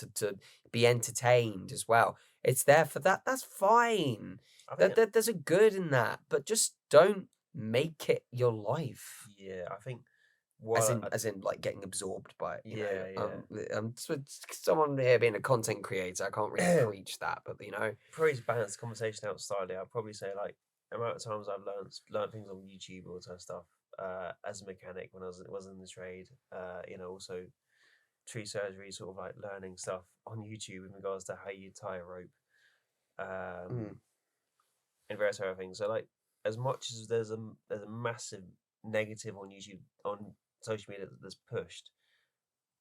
be entertained as well. It's there for that. That's fine. I think There's a good in that, but just don't make it your life. yeah. I think As what in, as in, like getting absorbed by it. yeah, Someone here being a content creator, I can't really yeah. preach that, but Probably to balance the conversation out slightly, I'd probably say like the amount of times I've learned things on YouTube or sort of stuff as a mechanic when I was in the trade. Also tree surgery, sort of like learning stuff on YouTube in regards to how you tie a rope, mm, um, and various other things. So like, as much as there's a massive negative on YouTube on social media that's pushed,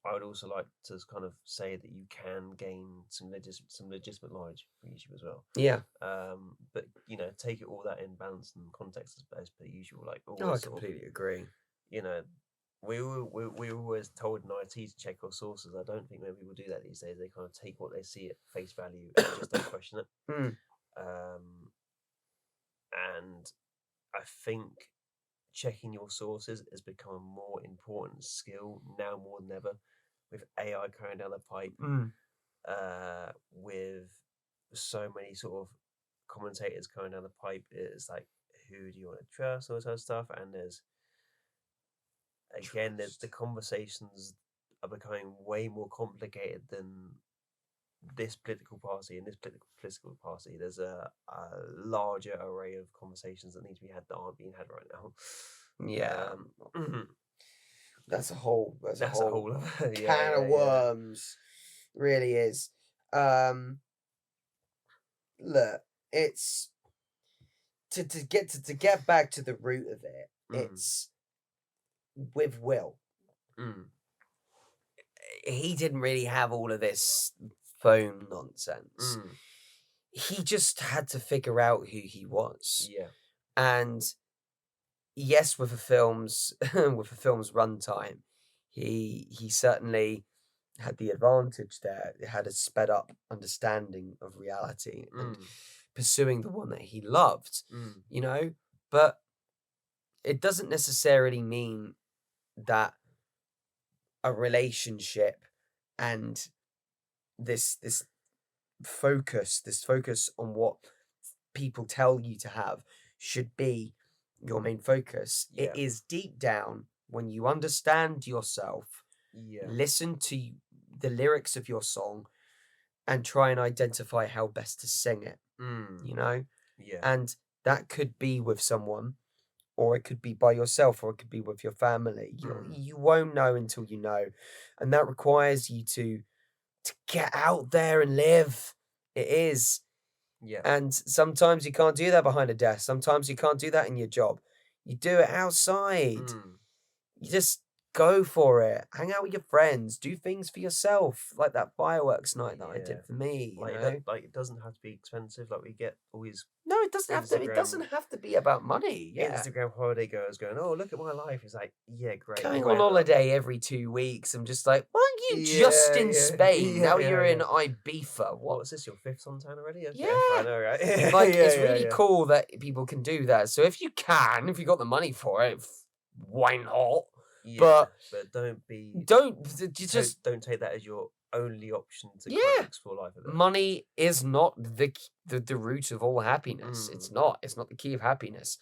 I would also like to kind of say that you can gain some legitimate knowledge from YouTube as well. yeah. But take it all that in balance and context as per usual. Like No, I always, sort of, completely agree. you know, we were always told in IT to check our sources. I don't think many people do that these days. They kind of take what they see at face value and just don't question it. Mm, Um, and I think checking your sources has become a more important skill now more than ever, with AI coming down the pipe, mm, with so many sort of commentators coming down the pipe. It's like, who do you want to trust, all that sort of stuff. And there's the trust. conversations are becoming way more complicated than this political party and this political party. There's a larger array of conversations that need to be had that aren't being had right now. Yeah, Mhm. that's a That's a whole whole other, can of yeah. worms. Really is. Um, Look, it's to get back to the root of it. Mm, It's with Will. mm, He didn't really have all of this phone nonsense. mm, he just had to figure out who he was. Yeah. And yes, with a film's with a film's runtime, he certainly had the advantage there. It had a sped up understanding of reality and pursuing the one that he loved, you know. But it doesn't necessarily mean that a relationship and this focus on what people tell you to have should be your main focus. Yeah. It is deep down when you understand yourself, Yeah. listen to the lyrics of your song and try and identify how best to sing it, you know? Yeah. And that could be with someone, or it could be by yourself, or it could be with your family. You won't know until you know. And that requires you to get out there and live. It is. Yeah. And sometimes you can't do that behind a desk. Sometimes you can't do that in your job. You do it outside. You just go for it. Hang out with your friends. Do things for yourself, like that fireworks night that I Yeah. did for me. You Like know? it doesn't have to be expensive. Like we get all these No, it doesn't have to. It Instagram- doesn't have to be about money. Yeah. Instagram holiday goers going, "Oh, look at my life." It's like, yeah, great. Going Well, on holiday every 2 weeks. I'm just like, why aren't you just in Spain? yeah, Now yeah, you're in yeah. Ibiza. What? What's this? Your fifth suntan already? Okay, Yeah. I know, right? Like, Yeah, it's yeah, really yeah. cool that people can do that. So if you can, if you got the money for it, why not? Yeah, but don't be. Don't take that as your only option to Yeah. kind of explore life a bit. Money is not the root of all happiness. It's not. It's not the key of happiness.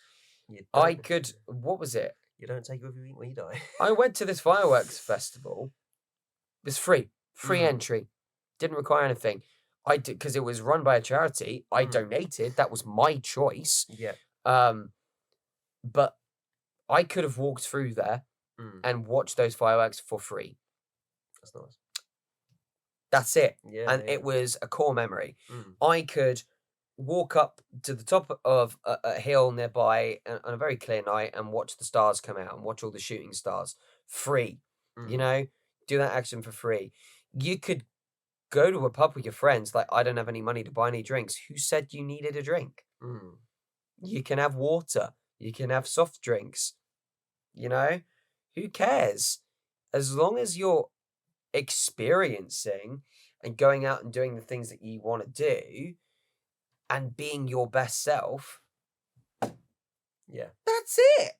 What was it? You don't take it with you when you die. I went to this fireworks festival. It was free entry, didn't require anything. I did because it was run by a charity. I donated. That was my choice. Yeah. But I could have walked through there and watched those fireworks for free. That's nice. That's it. Yeah. And it was a core memory. I could walk up to the top of a hill nearby on a very clear night and watch the stars come out and watch all the shooting stars free. You know, do that action for free. You could go to a pub with your friends. Like, I don't have any money to buy any drinks. Who said you needed a drink? You can have water. You can have soft drinks. You know, who cares? As long as you're experiencing and going out and doing the things that you want to do and being your best self. Yeah. That's it.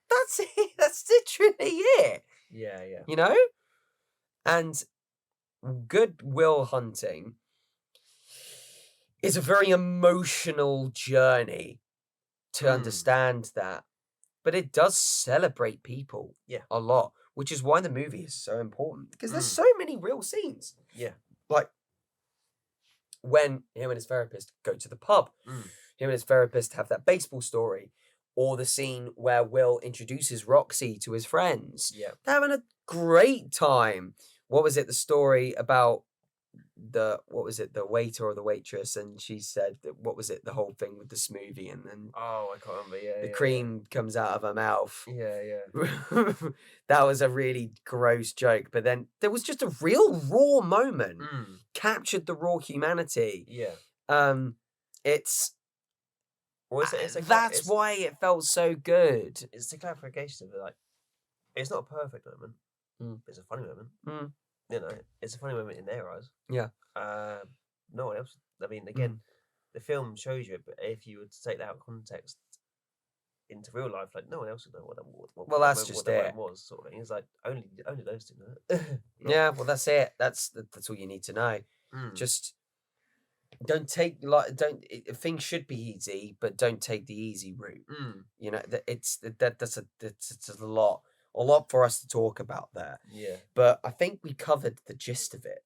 That's it. That's literally it. Yeah, yeah. You know? And goodwill hunting is a very emotional journey to understand that. But it does celebrate people a lot, which is why the movie is so important. Because there's so many real scenes. Yeah. Like when him and his therapist go to the pub, him and his therapist have that baseball story, or the scene where Will introduces Roxy to his friends. Yeah. They're having a great time. What was it? The story about the waiter or the waitress, and she said that, what was it? The whole thing with the smoothie, and then I can't remember. Yeah. the cream comes out of her mouth. Yeah. That was a really gross joke, but then there was just a real raw moment. Captured the raw humanity. Yeah. It's Well, that's why it felt so good. It's a clarification of it. Like, it's not a perfect moment. It's a funny moment. You know, it's a funny moment in their eyes. Yeah. No one else. I mean, again, the film shows you it, but if you were to take that out of context into real life, like, no one else would know what that's what just the it. moment was, sort of thing. It's like only those two know it. Yeah, well, that's it. That's all you need to know. Just don't take things should be easy, but don't take the easy route. You know, that's a lot for us to talk about there. Yeah. But I think we covered the gist of it.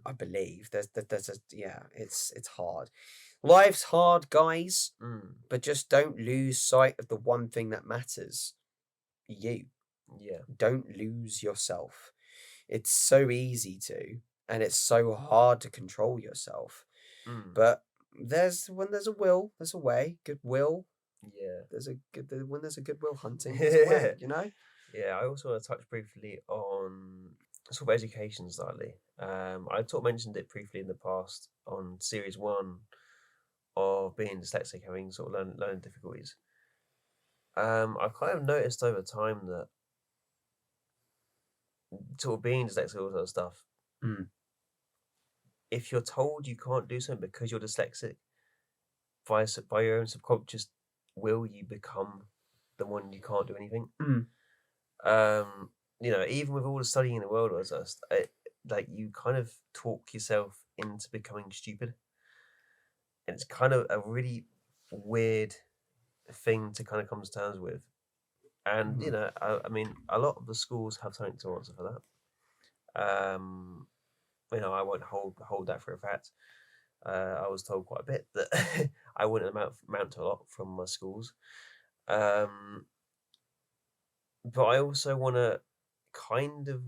I believe it's hard. Life's hard, guys. But just don't lose sight of the one thing that matters. You. Yeah. Don't lose yourself. It's so easy to, and it's so hard to control yourself. But when there's a will, there's a way. Goodwill. Yeah. When there's a goodwill hunting, there's a way, you know? Yeah, I also want to touch briefly on sort of education slightly. I sort of mentioned it briefly in the past on series 1 of being dyslexic, having sort of learning difficulties. I've kind of noticed over time that sort of being dyslexic, all that stuff, Mm. if you're told you can't do something because you're dyslexic, by your own subconscious will, you become the one you can't do anything. Mm. Even with all the studying in the world, like you kind of talk yourself into becoming stupid, and it's kind of a really weird thing to kind of come to terms with. And I mean, a lot of the schools have something to answer for that. I won't hold that for a fact. I was told quite a bit that I wouldn't amount to a lot from my schools. But I also want to kind of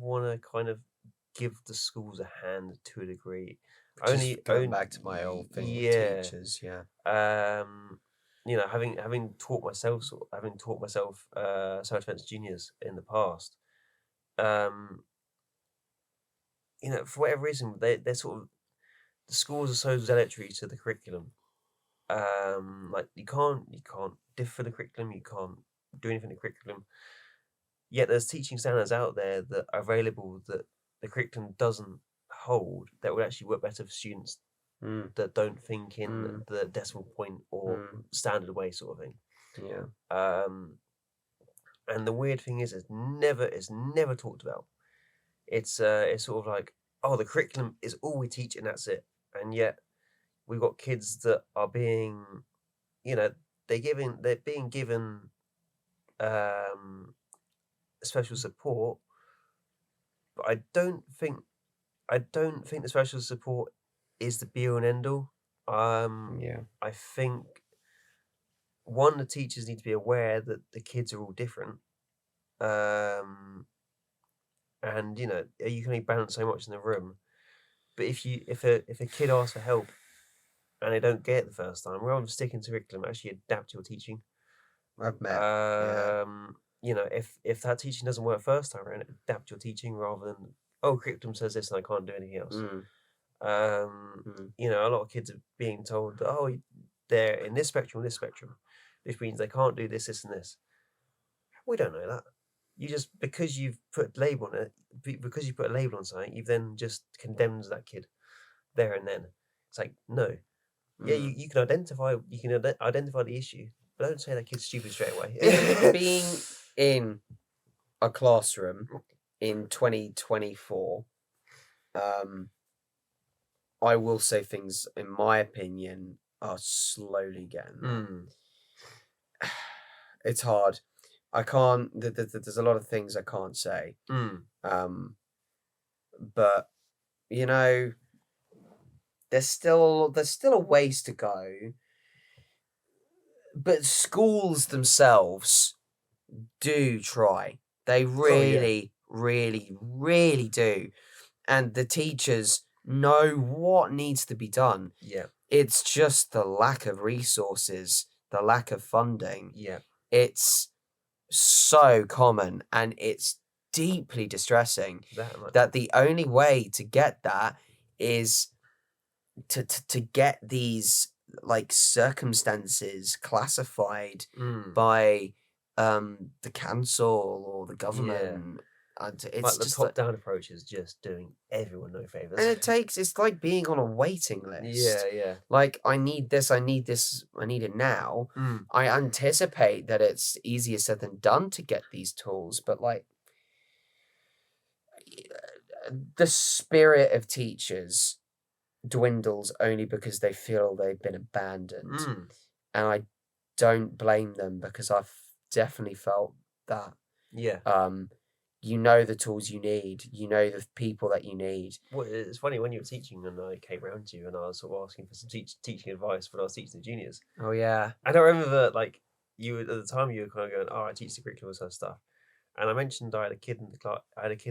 give the schools a hand to a degree. Just going back to my old thing with Yeah. teachers, yeah. Having taught myself self-defense juniors in the past, for whatever reason, they're sort of, the schools are so zealotry to the curriculum. Like you can't differ the curriculum, you can't do anything to the curriculum. Yet there's teaching standards out there that are available that the curriculum doesn't hold, that would actually work better for students Mm. that don't think in Mm. the decimal point or standard way, sort of thing. Yeah. And the weird thing is, it's never talked about. It's sort of like, oh, the curriculum is all we teach and that's it. And yet we've got kids that are being, they're being given special support, but I don't think the special support is the be all and end all. Yeah. I think, one, the teachers need to be aware that the kids are all different. And you can only balance so much in the room. But if a kid asks for help and they don't get it the first time, rather than sticking to curriculum, actually adapt your teaching. I've met. Yeah. If that teaching doesn't work first time around, adapt your teaching rather than, oh, curriculum says this and I can't do anything else. Mm. A lot of kids are being told that, oh, they're in this spectrum, which means they can't do this, this, and this. We don't know that. You just, because you've put a label on it, because you put a label on something, you've then just condemned that kid there and then. It's like, no. Yeah, you can identify the issue, but don't say that kid's stupid straight away. Being in a classroom in 2024, I will say things, in my opinion, are slowly getting there. It's hard. I can't. There's a lot of things I can't say. But there's still a ways to go. But schools themselves do try. They really, really, really do. And the teachers know what needs to be done. Yeah. It's just the lack of resources, the lack of funding. Yeah. It's so common and it's deeply distressing that the only way to get that is to get these like circumstances classified by the council or the government. And it's like the just top-down approach is just doing everyone no favors. And it's like being on a waiting list. Yeah. Like, I need this, I need it now. I anticipate that it's easier said than done to get these tools, but like the spirit of teachers dwindles only because they feel they've been abandoned. And I don't blame them, because I've definitely felt that. Yeah. The tools you need, the people that you need. Well, it's funny, when you were teaching and I came round to you and I was sort of asking for some teaching advice when I was teaching the juniors. Oh, yeah. And I remember, like, you at the time, you were kind of going, oh, I teach the curriculum and stuff. And I mentioned I had a kid in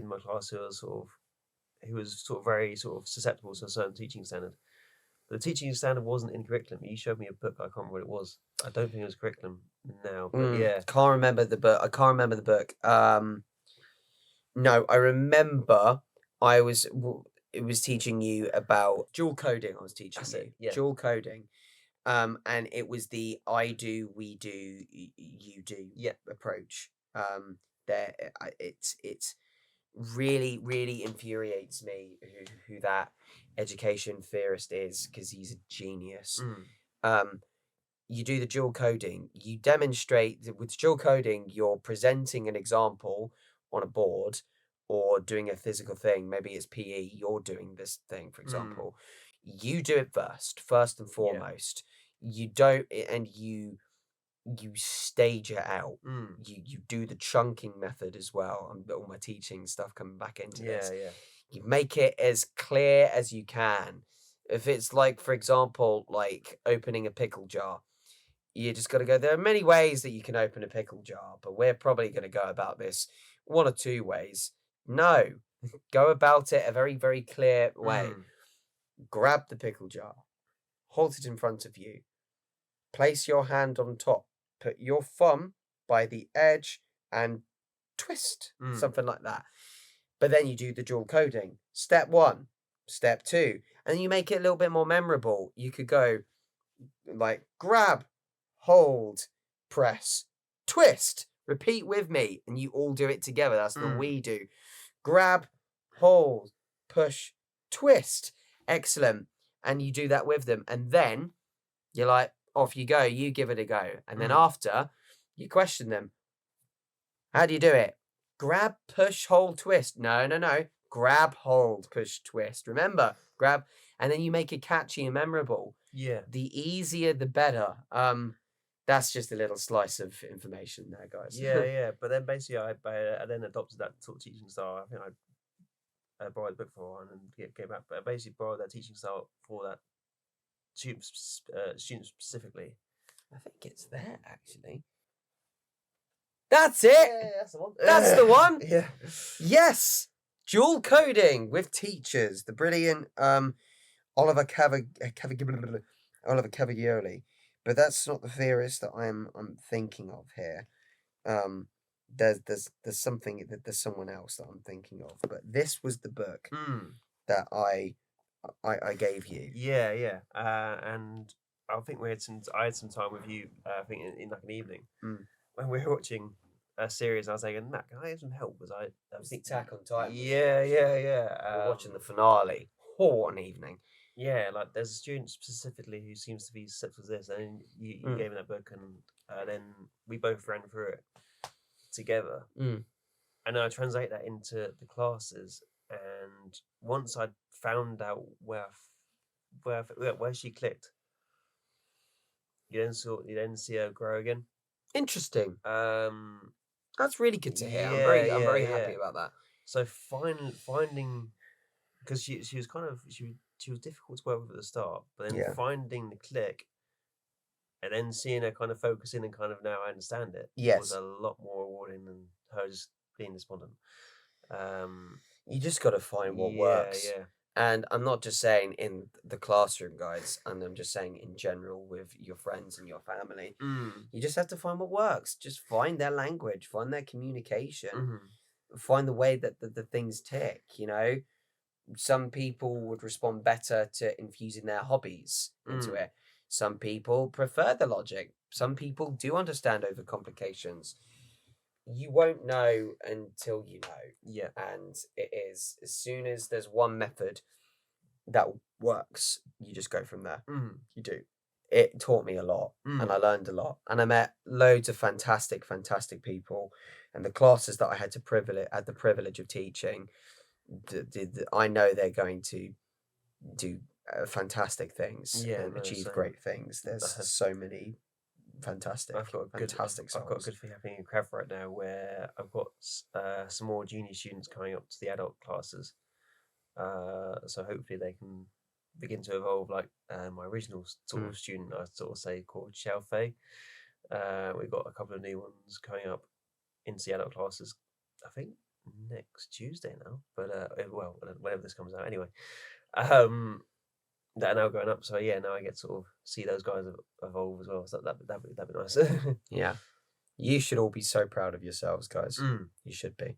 my class who was sort of very sort of susceptible to a certain teaching standard. The teaching standard wasn't in curriculum. You showed me a book. I can't remember what it was. I don't think it was curriculum now, but yeah. Can't remember the book. No, I remember it was teaching you about dual coding. I was teaching That's you it. Yeah. dual coding. And it was the I do, we do, you do Yeah. approach. There, it's really, really infuriates me who that education theorist is, because he's a genius. Um, you do the dual coding. You demonstrate that with dual coding, you're presenting an example on a board or doing a physical thing. Maybe it's PE. You're doing this thing, for example. You do it first and Yeah. foremost. You don't, and you stage it out. You do the chunking method as well. All my teaching stuff coming back into this. Yeah. You make it as clear as you can. If it's like, for example, like opening a pickle jar, you just got to go, there are many ways that you can open a pickle jar, but we're probably going to go about this one or two ways. No, go about it a very, very clear way. Grab the pickle jar, hold it in front of you, place your hand on top, put your thumb by the edge and twist, something like that. But then you do the dual coding. Step 1, step 2, and you make it a little bit more memorable. You could go like grab, hold, press, twist. Repeat with me, and you all do it together. That's the we do. Grab, hold, push, twist. Excellent. And you do that with them. And then you're like, off you go. You give it a go. And then after, you question them. How do you do it? Grab, push, hold, twist. No. Grab, hold, push, twist. Remember, grab. And then you make it catchy and memorable. Yeah. The easier, the better. That's just a little slice of information there, guys. Yeah. But then basically, I then adopted that sort of teaching style. I think I borrowed the book for one and came back, but I basically borrowed that teaching style for that student specifically. I think it's there, actually. That's it. Yeah, that's the one. That's the one. Yeah. Yes. Dual coding with teachers. The brilliant Oliver Cavaglioli. But that's not the theorist that I'm thinking of here. There's something that there's someone else that I'm thinking of. But this was the book that I gave you. Yeah. And I think I had some time with you. I think in like an evening when we were watching a series. I was saying, Matt, can I have some help? Because I was Attack on Titan. Yeah. We're watching the finale. What an evening. Yeah, like there's a student specifically who seems to be such as this, and you gave me that book, and then we both ran through it together. And then I translate that into the classes, and once I found out where she clicked, you then see her grow again. Interesting. That's really good to hear. I'm very happy about that. So finding, because she was kind of she was difficult to work with at the start, but then finding the click and then seeing her kind of focus in and kind of now I understand it was a lot more rewarding than her just being despondent. You just got to find what works. Yeah. And I'm not just saying in the classroom, guys, and I'm just saying in general with your friends and your family. You just have to find what works. Just find their language, find their communication, find the way that the things tick, you know. Some people would respond better to infusing their hobbies into it. Some people prefer the logic. Some people do understand overcomplications. You won't know until you know. Yeah. And it is, as soon as there's one method that works, you just go from there. You do. It taught me a lot and I learned a lot. And I met loads of fantastic people. And the classes that I had the privilege of teaching, I know they're going to do fantastic things and achieve great things. There's so many fantastic. I've got a good thing happening in Crav right now, where I've got some more junior students coming up to the adult classes. So hopefully they can begin to evolve like my original sort of student. I sort of say called Xiao Fei. We've got a couple of new ones coming up into the adult classes. I think next Tuesday now, but well, whenever this comes out, anyway. That are now going up, so yeah, now I get to sort of see those guys evolve as well. So that'd be nice. Yeah, you should all be so proud of yourselves, guys. You should be.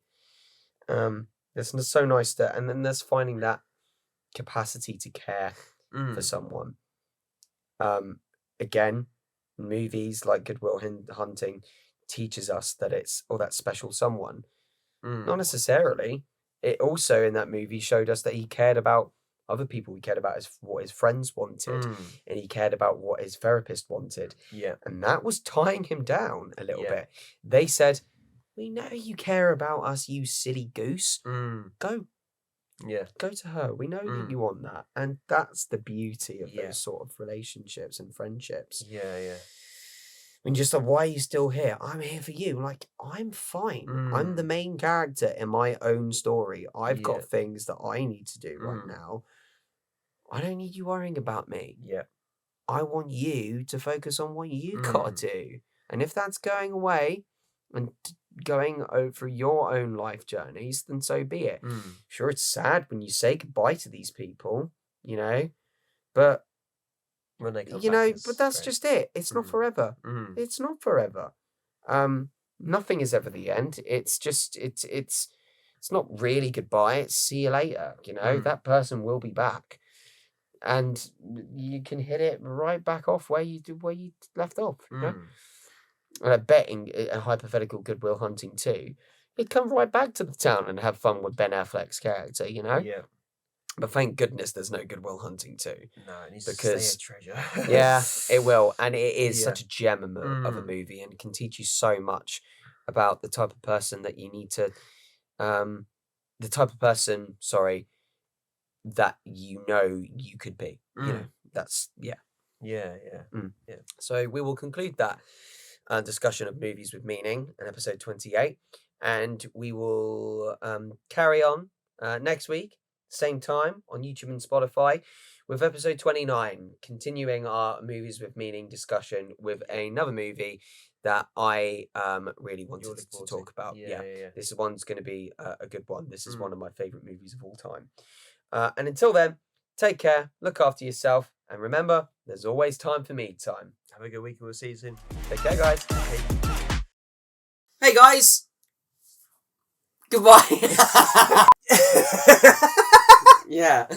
It's so nice and then there's finding that capacity to care for someone. Again, movies like Good Will Hunting teaches us that it's that special someone. Not necessarily. It also in that movie showed us that he cared about other people. He cared about what his friends wanted, and he cared about what his therapist wanted. Yeah. And that was tying him down a little bit. They said, "We know you care about us, you silly goose. Go." Yeah. Go to her. We know that you want that. And that's the beauty of those sort of relationships and friendships. Yeah, yeah. I mean, just like, why are you still here? I'm here for you. Like, I'm fine. I'm the main character in my own story. I've got things that I need to do right now. I don't need you worrying about me. Yeah. I want you to focus on what you got to do. And if that's going away and going over your own life journeys, then so be it. Sure, it's sad when you say goodbye to these people, you know, but when they come you back, know, but that's just it. It's not forever. It's not forever. Nothing is ever the end. It's just it's not really goodbye. It's see you later. You know, that person will be back, and you can hit it right back off where you left off. You know? And I bet in a hypothetical Good Will Hunting too, he'd come right back to the town and have fun with Ben Affleck's character. You know. Yeah. But thank goodness there's no Good Will Hunting too. No, it needs because to stay a treasure. yeah, it will, and it is such a gem of a movie, and can teach you so much about the type of person that you need to, the type of person, that you know you could be. You know, that's yeah. So we will conclude that discussion of movies with meaning in episode 28, and we will carry on next week. Same time on YouTube and Spotify with episode 29, continuing our movies with meaning discussion with another movie that I really wanted to talk about. Yeah. This one's going to be a good one. This is one of my favorite movies of all time. And until then, take care, look after yourself, and remember, there's always time for me time. Have a good week, and we'll see you soon. Take care, guys. Hey guys. Goodbye. Yeah.